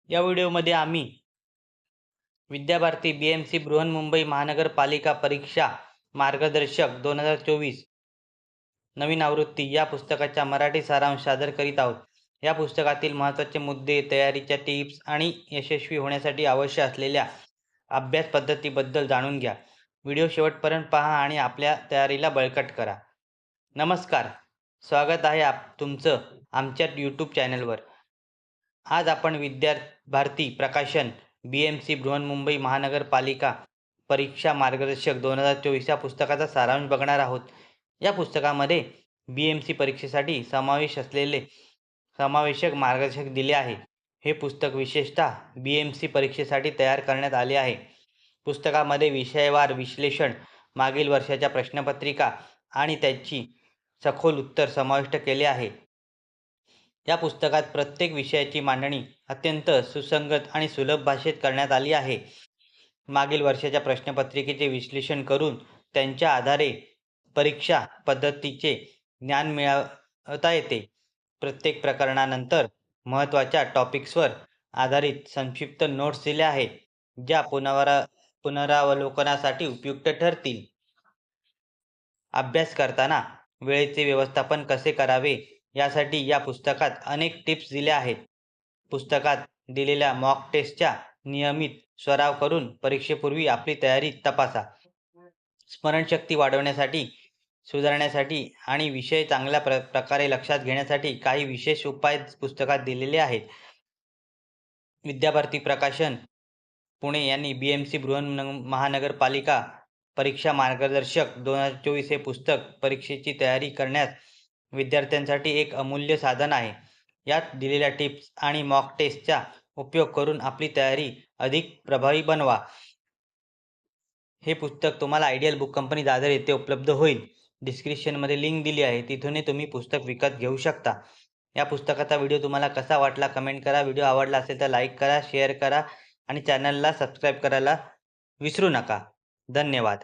या व्हिडिओमध्ये आम्ही विद्याभारती BMC बृहन्मुंबई महानगरपालिका परीक्षा मार्गदर्शक 2024 नवीन आवृत्ती या पुस्तकाचा मराठी सारांश सादर करीत आहोत. या पुस्तकातील महत्त्वाचे मुद्दे, तयारीच्या टिप्स आणि यशस्वी होण्यासाठी आवश्यक असलेल्या अभ्यास पद्धतीबद्दल जाणून घ्या. व्हिडिओ शेवटपर्यंत पहा आणि आपल्या तयारीला बळकट करा. नमस्कार, स्वागत आहे तुमचं आमच्या यूट्यूब चॅनलवर. आज आपण विद्याभारती प्रकाशन BMC बृहन्मुंबई महानगरपालिका परीक्षा मार्गदर्शक 2024 या पुस्तकाचा सारांश बघणार आहोत. या पुस्तकामध्ये BMC परीक्षेसाठी समावेशक मार्गदर्शक दिले आहे. हे पुस्तक विशेषतः BMC परीक्षेसाठी तयार करण्यात आले आहे. पुस्तकामध्ये विषयवार विश्लेषण, मागील वर्षाच्या प्रश्नपत्रिका आणि त्याची सखोल उत्तर समाविष्ट केले आहे. या पुस्तकात प्रत्येक विषयाची मांडणी अत्यंत सुसंगत आणि सुलभ भाषेत करण्यात आली आहे. मागील वर्षाच्या प्रश्नपत्रिकेचे विश्लेषण करून त्यांच्या आधारे परीक्षा पद्धतीचे ज्ञान मिळवता येते. प्रत्येक प्रकरणानंतर महत्त्वाच्या टॉपिक्सवर आधारित संक्षिप्त नोट्स दिल्या आहेत, ज्या पुनरावलोकनासाठी उपयुक्त ठरतील. अभ्यास करताना वेळेचे व्यवस्थापन कसे करावे यासाठी या पुस्तकात अनेक टिप्स दिल्या आहेत. पुस्तकात दिलेल्या मॉक टेस्टचा नियमित सराव करून परीक्षेपूर्वी आपली तयारी तपासा. स्मरणशक्ती वाढवण्यासाठी, सुधारण्यासाठी आणि विषय चांगल्या प्रकारे लक्षात घेण्यासाठी काही विशेष उपाय पुस्तकात दिलेले आहेत. विद्याभारती प्रकाशन पुणे यांनी BMC महानगरपालिका परीक्षा मार्गदर्शक 2024 हे पुस्तक परीक्षेची तयारी करण्यास विद्यार्थ्यांसाठी एक अमूल्य साधन आहे. यात दिलेल्या टिप्स आणि मॉक टेस्टचा उपयोग करून आपली तयारी अधिक प्रभावी बनवा. हे पुस्तक तुम्हाला आयडियल बुक कंपनी दादर येथे उपलब्ध होईल. डिस्क्रिप्शनमध्ये लिंक दिली आहे, तिथूनही तुम्ही पुस्तक विकत घेऊ शकता. या पुस्तकाचा व्हिडिओ तुम्हाला कसा वाटला कमेंट करा. व्हिडिओ आवडला असेल तर लाईक करा, शेअर करा आणि चॅनलला सबस्क्राईब करायला विसरू नका. धन्यवाद.